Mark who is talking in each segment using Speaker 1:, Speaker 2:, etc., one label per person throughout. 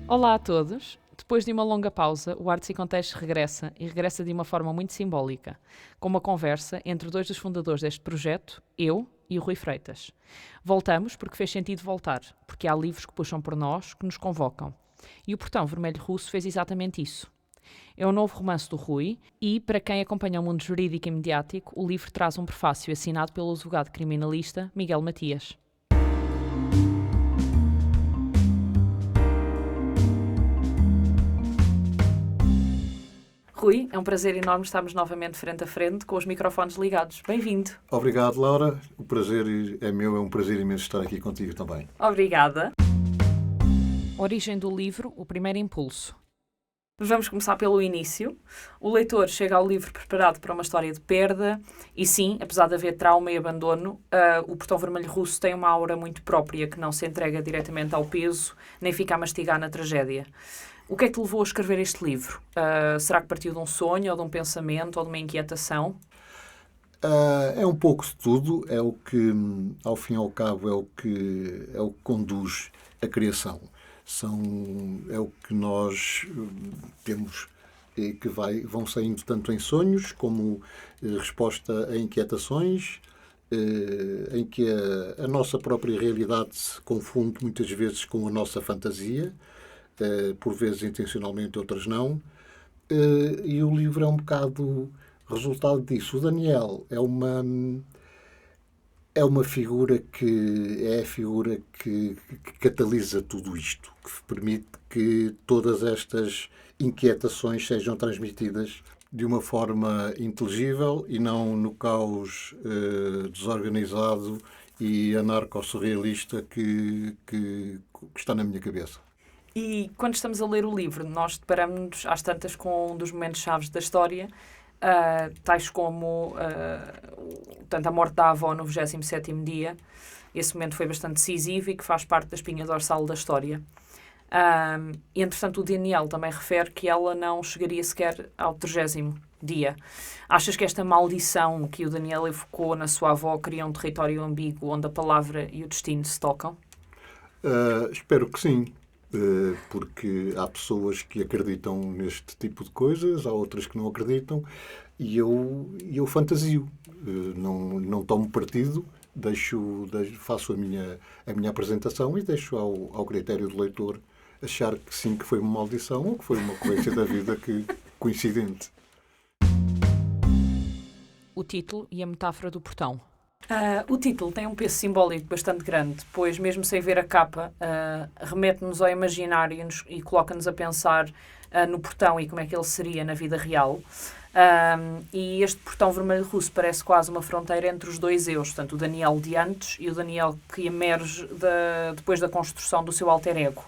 Speaker 1: Olá a todos! Depois de uma longa pausa, o Artes e Contextos regressa e regressa de uma forma muito simbólica, com uma conversa entre dois dos fundadores deste projeto, eu e o Rui Freitas. Voltamos porque fez sentido voltar, porque há livros que puxam por nós, que nos convocam. E o Portão Vermelho Russo fez exatamente isso. É um novo romance do Rui e, para quem acompanha o mundo jurídico e mediático, o livro traz um prefácio assinado pelo advogado criminalista Miguel Matias. Rui, é um prazer enorme estarmos novamente frente a frente com os microfones ligados. Bem-vindo.
Speaker 2: Obrigado, Laura. O prazer é meu, é um prazer imenso estar aqui contigo também.
Speaker 1: Obrigada. Origem do livro, o primeiro impulso. Vamos começar pelo início. O leitor chega ao livro preparado para uma história de perda e sim, apesar de haver trauma e abandono, o Portão Vermelho Russo tem uma aura muito própria que não se entrega diretamente ao peso, nem fica a mastigar na tragédia. O que é que te levou a escrever este livro? Será que partiu de um sonho, ou de um pensamento, ou de uma inquietação?
Speaker 2: É um pouco de tudo, é o que, ao fim e ao cabo, é o que conduz a criação. É o que nós temos e que vão saindo tanto em sonhos como resposta a inquietações, em que a nossa própria realidade se confunde muitas vezes com a nossa fantasia, por vezes intencionalmente, outras não. E o livro é um bocado resultado disso. O Daniel é uma figura que é a figura que catalisa tudo isto, que permite que todas estas inquietações sejam transmitidas de uma forma inteligível e não no caos desorganizado e anarco-surrealista que está na minha cabeça.
Speaker 1: E quando estamos a ler o livro, nós deparamos-nos às tantas com um dos momentos-chave da história, tais como a morte da avó no 27º dia. Esse momento foi bastante decisivo e que faz parte da espinha dorsal da história. E, entretanto, o Daniel também refere que ela não chegaria sequer ao 30º dia. Achas que esta maldição que o Daniel evocou na sua avó cria um território ambíguo onde a palavra e o destino se tocam?
Speaker 2: Espero que sim. Porque há pessoas que acreditam neste tipo de coisas, há outras que não acreditam, e eu fantasio. Não tomo partido, faço a minha apresentação e deixo ao critério do leitor achar que sim, que foi uma maldição ou que foi uma ocorrência da vida coincidente.
Speaker 1: O título e a metáfora do portão. O título tem um peso simbólico bastante grande, pois mesmo sem ver a capa, remete-nos ao imaginário e coloca-nos a pensar no portão e como é que ele seria na vida real. E este Portão Vermelho Russo parece quase uma fronteira entre os dois eus, portanto, o Daniel de antes e o Daniel que emerge depois da construção do seu alter ego.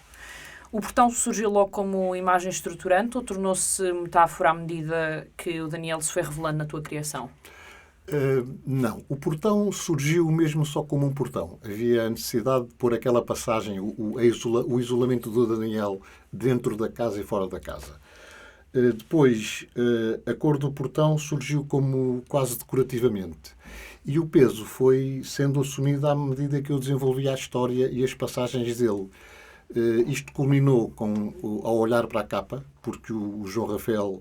Speaker 1: O portão surgiu logo como imagem estruturante ou tornou-se metáfora à medida que o Daniel se foi revelando na tua criação?
Speaker 2: Não. O portão surgiu mesmo só como um portão. Havia a necessidade de pôr aquela passagem, o isolamento do Daniel dentro da casa e fora da casa. Depois, a cor do portão surgiu como quase decorativamente. E o peso foi sendo assumido à medida que eu desenvolvia a história e as passagens dele. Isto culminou ao olhar para a capa, porque o João Rafael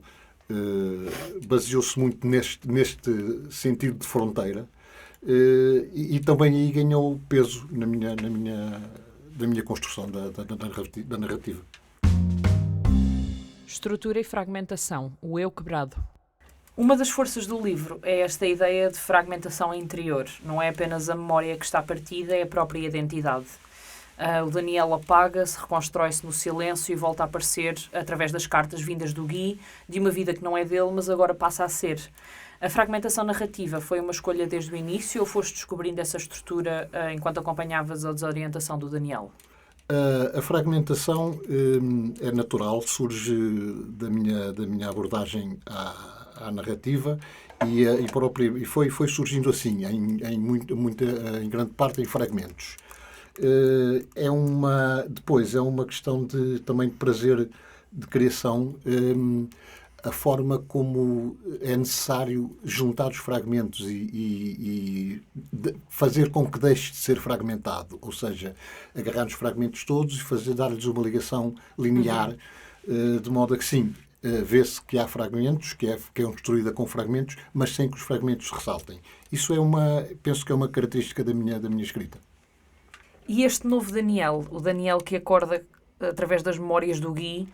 Speaker 2: baseou-se muito neste sentido de fronteira e também aí ganhou peso na minha construção da narrativa.
Speaker 1: Estrutura e fragmentação, o eu quebrado. Uma das forças do livro é esta ideia de fragmentação interior. Não é apenas a memória que está partida, é a própria identidade. O Daniel apaga-se, reconstrói-se no silêncio e volta a aparecer através das cartas vindas do Gui, de uma vida que não é dele, mas agora passa a ser. A fragmentação narrativa foi uma escolha desde o início ou foste descobrindo essa estrutura enquanto acompanhavas a desorientação do Daniel?
Speaker 2: A fragmentação é natural, surge da minha abordagem à narrativa e foi surgindo assim, em grande parte em fragmentos. Depois é uma questão também de prazer de criação. a forma como é necessário juntar os fragmentos e fazer com que deixe de ser fragmentado. Ou seja, agarrar os fragmentos todos e dar-lhes uma ligação linear, de modo a que, sim, vê-se que há fragmentos, que é construída com fragmentos, mas sem que os fragmentos ressaltem. Isso penso que é uma característica da minha escrita.
Speaker 1: E este novo Daniel, o Daniel que acorda através das memórias do Guy,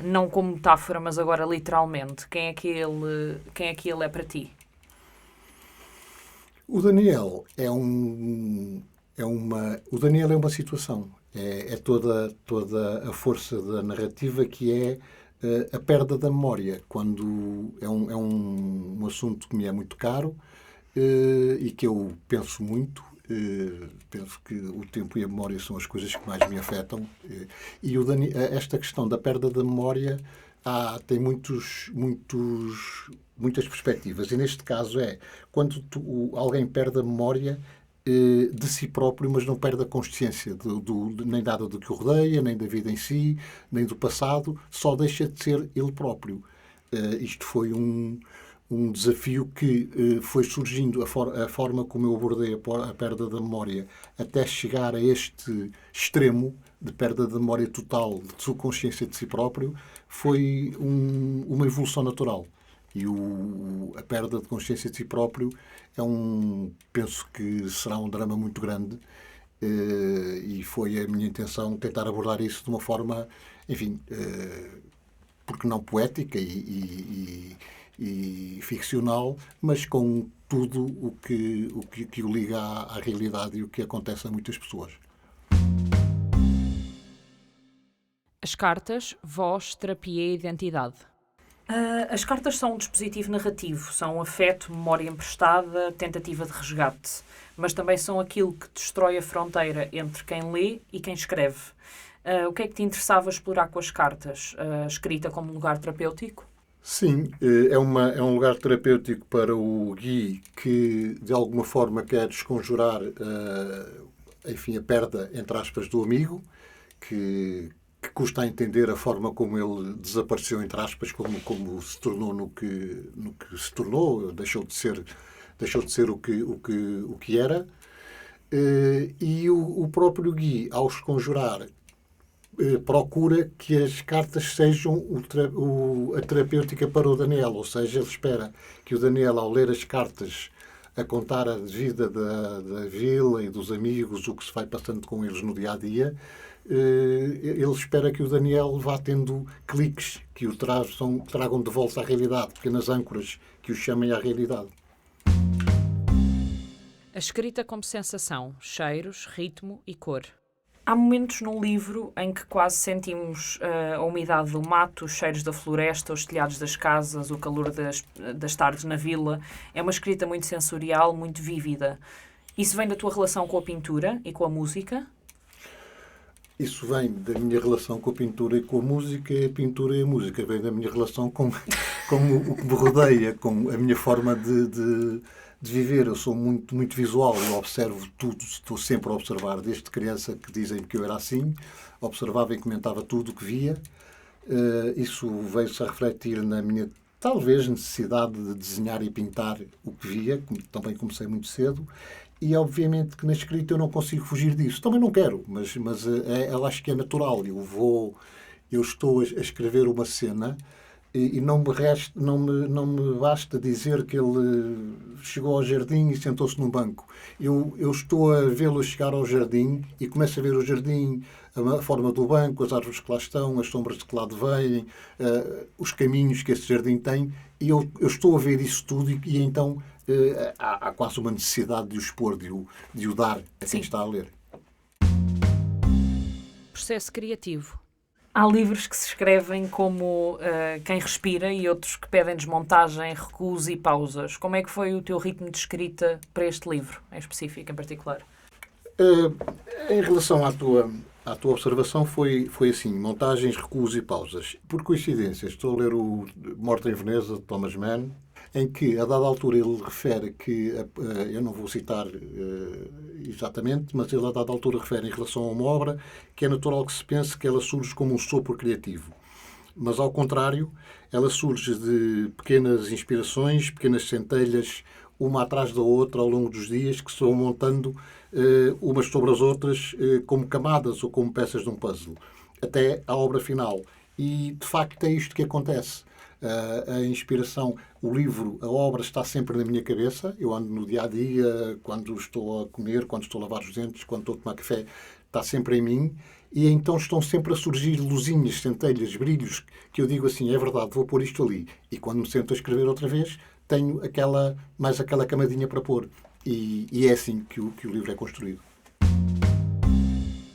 Speaker 1: não como metáfora, mas agora literalmente, quem é que ele é para ti?
Speaker 2: O Daniel o Daniel é uma situação. É toda a força da narrativa, que é a perda da memória, quando é um assunto que me é muito caro, e que eu penso muito. Penso que o tempo e a memória são as coisas que mais me afetam. E esta questão da perda da memória tem muitas perspectivas. E neste caso quando alguém perde a memória de si próprio, mas não perde a consciência nem nada do que o rodeia, nem da vida em si, nem do passado, só deixa de ser ele próprio. Isto foi um desafio que foi surgindo, a forma como eu abordei a perda da memória, até chegar a este extremo de perda da memória total, de sua consciência de si próprio, foi uma evolução natural. E a perda de consciência de si próprio penso que será um drama muito grande, e foi a minha intenção tentar abordar isso de uma forma, enfim, porque não poética e ficcional, mas com tudo o que o liga à realidade e o que acontece a muitas pessoas.
Speaker 1: As cartas, voz, terapia e identidade. As cartas são um dispositivo narrativo, são afeto, memória emprestada, tentativa de resgate, mas também são aquilo que destrói a fronteira entre quem lê e quem escreve. O que é que te interessava explorar com as cartas? A escrita como lugar terapêutico?
Speaker 2: Sim, é um lugar terapêutico para o Guy, que de alguma forma quer desconjurar enfim, a perda, entre aspas, do amigo, que custa a entender a forma como ele desapareceu, entre aspas, como se tornou no que se tornou, deixou de ser o que era. E o próprio Guy, ao esconjurar, procura que as cartas sejam a terapêutica para o Daniel, ou seja, ele espera que o Daniel, ao ler as cartas a contar a vida da vila e dos amigos, o que se vai passando com eles no dia-a-dia, ele espera que o Daniel vá tendo cliques que o tragam de volta à realidade, pequenas âncoras que o chamem à realidade.
Speaker 1: A escrita como sensação, cheiros, ritmo e cor. Há momentos no livro em que quase sentimos a umidade do mato, os cheiros da floresta, os telhados das casas, o calor das tardes na vila. É uma escrita muito sensorial, muito vívida. Isso vem da tua relação com a pintura e com a música?
Speaker 2: Isso vem da minha relação com a pintura e com a música, e a pintura e a música vem da minha relação com o que me rodeia, com a minha forma de viver. Eu sou muito, muito visual, eu observo tudo, estou sempre a observar, desde criança, que dizem que eu era assim, observava e comentava tudo o que via. Isso veio-se a refletir na minha, talvez, necessidade de desenhar e pintar o que via, também comecei muito cedo, e obviamente que na escrita eu não consigo fugir disso. Também não quero, mas eu acho que é natural. Eu estou a escrever uma cena, e não me basta dizer que ele chegou ao jardim e sentou-se num banco. Eu estou a vê-lo chegar ao jardim e começo a ver o jardim, a forma do banco, as árvores que lá estão, as sombras que lá vêm, os caminhos que esse jardim tem, e eu estou a ver isso tudo, e então há quase uma necessidade de o expor, de o dar a quem está a ler.
Speaker 1: Processo criativo. Há livros que se escrevem como quem respira e outros que pedem desmontagem, recuos e pausas. Como é que foi o teu ritmo de escrita para este livro, em específico, em particular?
Speaker 2: Em relação à tua observação, foi assim, montagens, recuos e pausas. Por coincidência, estou a ler o Morte em Veneza, de Thomas Mann, em que, a dada altura, ele refere que, eu não vou citar exatamente, mas ele, a dada altura, refere em relação a uma obra que é natural que se pense que ela surge como um sopro criativo. mas ao contrário, ela surge de pequenas inspirações, pequenas centelhas, uma atrás da outra ao longo dos dias, que se vão montando umas sobre as outras como camadas ou como peças de um puzzle, até à obra final. E, de facto, é isto que acontece. A inspiração, o livro, a obra está sempre na minha cabeça. Eu ando no dia-a-dia, quando estou a comer, quando estou a lavar os dentes, quando estou a tomar café, está sempre em mim. E então estão sempre a surgir luzinhas, centelhas, brilhos, que eu digo assim, é verdade, vou pôr isto ali. E quando me sento a escrever outra vez, tenho mais aquela camadinha para pôr. E é assim que o livro é construído.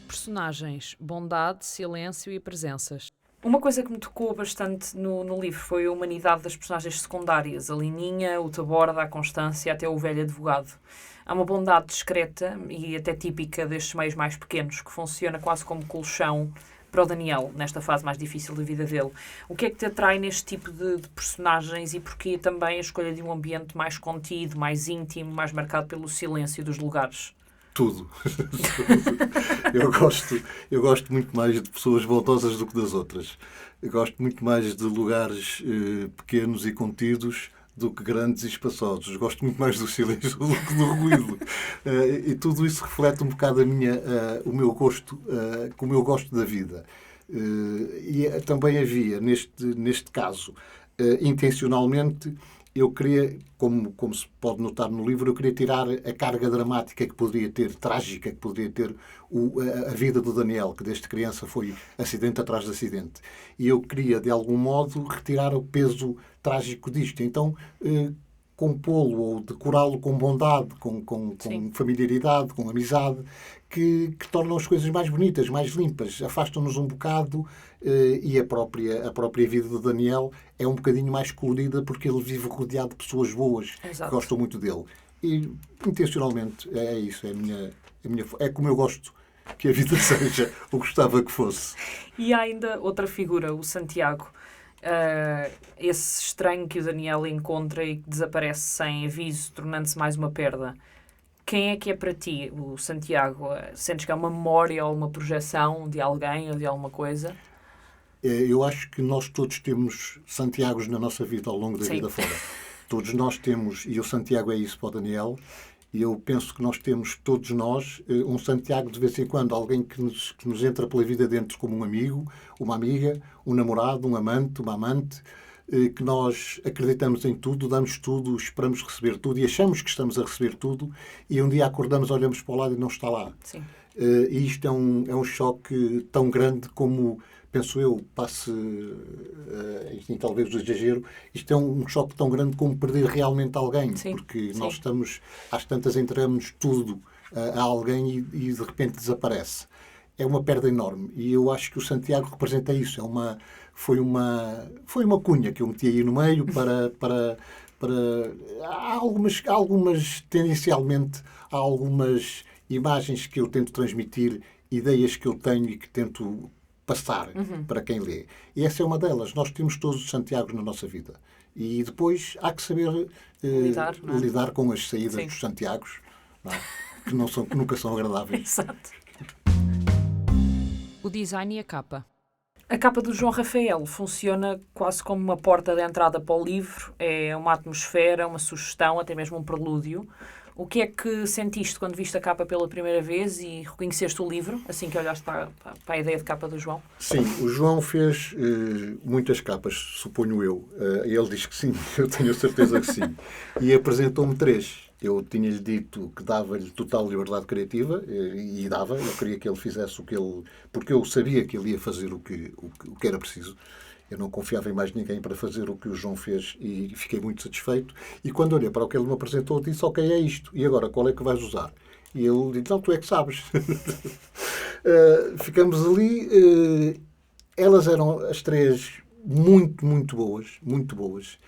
Speaker 1: Personagens, bondade, silêncio e presenças. Uma coisa que me tocou bastante no livro foi a humanidade das personagens secundárias. A Lininha, o Taborda, a Constância, até o velho advogado. Há uma bondade discreta e até típica destes meios mais pequenos, que funciona quase como colchão para o Daniel, nesta fase mais difícil da vida dele. O que é que te atrai neste tipo de personagens e porquê também a escolha de um ambiente mais contido, mais íntimo, mais marcado pelo silêncio dos lugares?
Speaker 2: Tudo. Eu gosto muito mais de pessoas bondosas do que das outras. Eu gosto muito mais de lugares pequenos e contidos do que grandes e espaçosos. Gosto muito mais do silêncio do que do ruído. E tudo isso reflete um bocado o meu gosto, como eu gosto da vida. E também havia, neste caso, intencionalmente, eu queria, como se pode notar no livro, eu queria tirar a carga dramática que poderia ter, trágica que poderia ter a vida do Daniel, que desde criança foi acidente atrás de acidente. E eu queria, de algum modo, retirar o peso trágico disto. Então, compô-lo ou decorá-lo com bondade, com familiaridade, com amizade, que tornam as coisas mais bonitas, mais limpas, afastam-nos um bocado e a própria vida do Daniel é um bocadinho mais colorida porque ele vive rodeado de pessoas boas.
Speaker 1: Exato.
Speaker 2: Que gostam muito dele. E, intencionalmente, é isso, é como eu gosto que a vida seja, ou gostava que fosse.
Speaker 1: E há ainda outra figura, o Santiago. Esse estranho que o Daniel encontra e que desaparece sem aviso, tornando-se mais uma perda. Quem é que é para ti o Santiago? Sentes que é uma memória ou uma projeção de alguém ou de alguma coisa?
Speaker 2: Eu acho que nós todos temos Santiagos na nossa vida ao longo da
Speaker 1: Sim.
Speaker 2: vida fora. Todos nós temos, e o Santiago é isso para o Daniel, e eu penso que nós temos, todos nós, um Santiago de vez em quando, alguém que nos entra pela vida dentro como um amigo, uma amiga, um namorado, um amante, uma amante, que nós acreditamos em tudo, damos tudo, esperamos receber tudo e achamos que estamos a receber tudo e um dia acordamos, olhamos para o lado e não está lá.
Speaker 1: Sim.
Speaker 2: E isto é um choque tão grande como, penso eu, talvez o exagero, isto é um choque tão grande como perder realmente alguém,
Speaker 1: Sim.
Speaker 2: porque
Speaker 1: Sim.
Speaker 2: nós estamos, às tantas entregamos tudo a alguém e de repente desaparece. É uma perda enorme e eu acho que o Santiago representa isso. Foi uma cunha que eu meti aí no meio para há algumas tendencialmente há algumas imagens que eu tento transmitir, ideias que eu tenho e que tento passar para quem lê. E essa é uma delas. Nós temos todos os Santiagos na nossa vida. E depois há que saber lidar com as saídas
Speaker 1: Sim.
Speaker 2: dos Santiagos, não é? que nunca são agradáveis.
Speaker 1: Exato. O design e a capa. A capa do João Rafael funciona quase como uma porta de entrada para o livro. É uma atmosfera, uma sugestão, até mesmo um prelúdio. O que é que sentiste quando viste a capa pela primeira vez e reconheceste o livro, assim que olhaste para a ideia de capa do João?
Speaker 2: Sim, o João fez muitas capas, suponho eu. Ele diz que sim, eu tenho a certeza que sim. E apresentou-me 3. Eu tinha-lhe dito que dava-lhe total liberdade criativa e dava. Eu queria que ele fizesse o que ele... Porque eu sabia que ele ia fazer o que era preciso. Eu não confiava em mais ninguém para fazer o que o João fez e fiquei muito satisfeito. E quando olhei para o que ele me apresentou, disse, ok, é isto. E agora, qual é que vais usar? E ele disse, não, tu é que sabes. Ficamos ali. Elas eram as 3 muito, muito boas. Muito boas.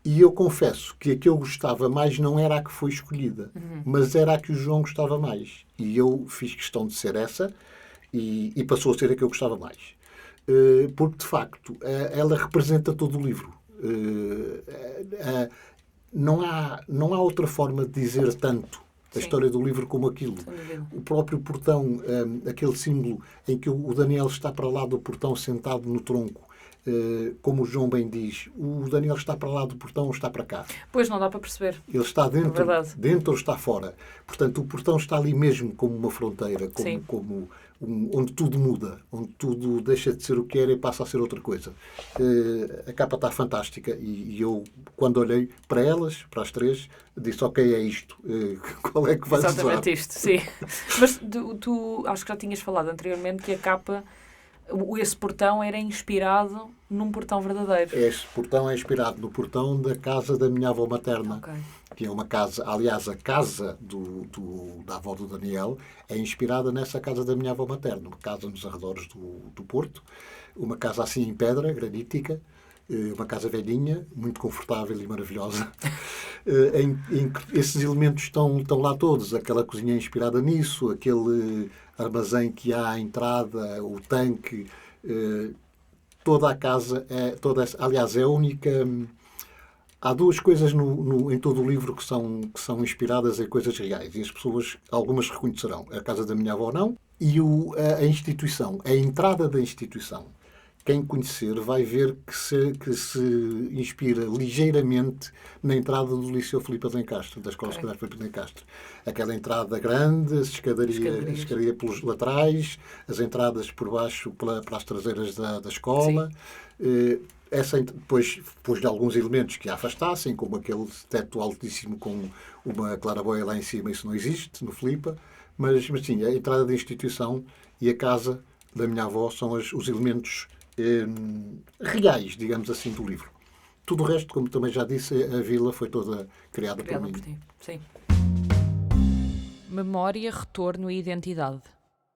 Speaker 2: E eu confesso que a que eu gostava mais não era a que foi escolhida, mas era a que o João gostava mais. E eu fiz questão de ser essa e passou a ser a que eu gostava mais. Porque, de facto, ela representa todo o livro. Não há outra forma de dizer tanto a história do livro como aquilo. O próprio portão, aquele símbolo em que o Daniel está para lá do portão sentado no tronco, como o João bem diz, o Daniel está para lá do portão ou está para cá?
Speaker 1: Pois, não dá para perceber.
Speaker 2: Ele está
Speaker 1: Verdade.
Speaker 2: dentro ou está fora? Portanto, o portão está ali mesmo como uma fronteira,
Speaker 1: Sim.
Speaker 2: onde tudo muda, onde tudo deixa de ser o que era e passa a ser outra coisa. A capa está fantástica e eu, quando olhei para elas, para as três, disse, ok, é isto. Qual é que vais usar?
Speaker 1: Exatamente isto, sim. Mas tu acho que já tinhas falado anteriormente que a capa, esse portão era inspirado num portão verdadeiro.
Speaker 2: Este portão é inspirado no portão da casa da minha avó materna,
Speaker 1: Ok.
Speaker 2: que é uma casa, aliás, a casa da avó do Daniel é inspirada nessa casa da minha avó materna, uma casa nos arredores do Porto, uma casa assim em pedra, granítica, uma casa velhinha, muito confortável e maravilhosa. Em que esses elementos estão lá todos, aquela cozinha inspirada nisso, aquele armazém que há à entrada, o tanque, toda a casa, aliás, é a única... Há duas coisas em todo o livro que são inspiradas em coisas reais e as pessoas, algumas reconhecerão. A casa da minha avó não. E a instituição, a entrada da instituição. Quem conhecer vai ver que se inspira ligeiramente na entrada do Liceu Filipe de Lencastre, da Escola Secundária Filipe de Lencastre. Aquela entrada grande, a escadaria pelos laterais, as entradas por baixo para as traseiras da escola. Depois de alguns elementos que a afastassem, como aquele teto altíssimo com uma claraboia lá em cima, isso não existe no Filipa, mas sim, a entrada da instituição e a casa da minha avó são os elementos reais, digamos assim, do livro. Tudo o resto, como também já disse, a vila foi toda criada por mim.
Speaker 1: Por ti. Sim. Memória, retorno e identidade.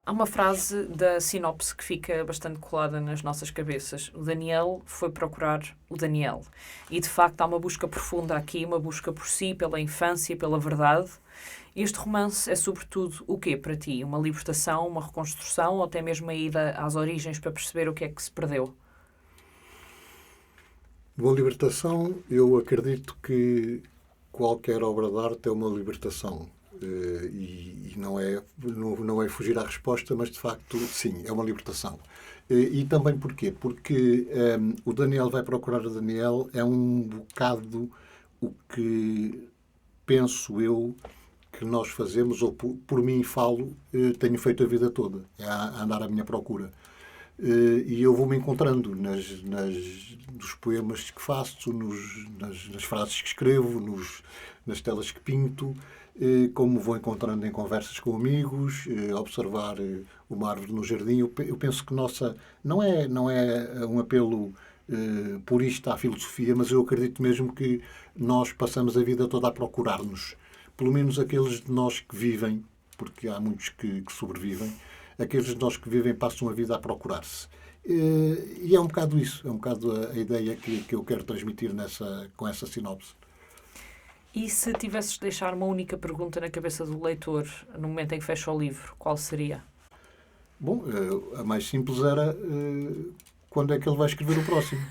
Speaker 1: Há uma frase da sinopse que fica bastante colada nas nossas cabeças. O Daniel foi procurar o Daniel. E, de facto, há uma busca profunda aqui, uma busca por si, pela infância, pela verdade. Este romance é, sobretudo, o quê para ti? Uma libertação, uma reconstrução ou até mesmo a ida às origens para perceber o que é que se perdeu?
Speaker 2: Uma libertação, eu acredito que qualquer obra de arte é uma libertação. E não é fugir à resposta, mas de facto, sim, é uma libertação. E também porquê? Porque o Daniel vai procurar o Daniel é um bocado o que penso eu que nós fazemos, ou por mim falo, tenho feito a vida toda, é a andar à minha procura. E eu vou-me encontrando nos poemas que faço, nas frases que escrevo, nas telas que pinto, como vou encontrando em conversas com amigos, observar uma árvore no jardim. Eu penso que não é um apelo purista à filosofia, mas eu acredito mesmo que nós passamos a vida toda a procurar-nos. Pelo menos aqueles de nós que vivem, porque há muitos que sobrevivem, aqueles de nós que vivem passam a vida a procurar-se. E é um bocado isso, é um bocado a ideia que eu quero transmitir com essa sinopse.
Speaker 1: E se tivesses de deixar uma única pergunta na cabeça do leitor no momento em que fecha o livro, qual seria?
Speaker 2: Bom, a mais simples era quando é que ele vai escrever o próximo.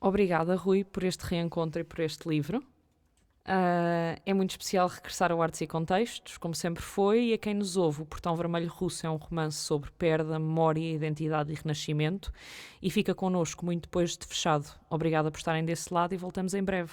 Speaker 1: Obrigada, Rui, por este reencontro e por este livro. É muito especial regressar ao Artes e Contextos, como sempre foi, e a quem nos ouve, o Portão Vermelho Russo é um romance sobre perda, memória, identidade e renascimento, e fica connosco muito depois de fechado. Obrigada por estarem desse lado e voltamos em breve.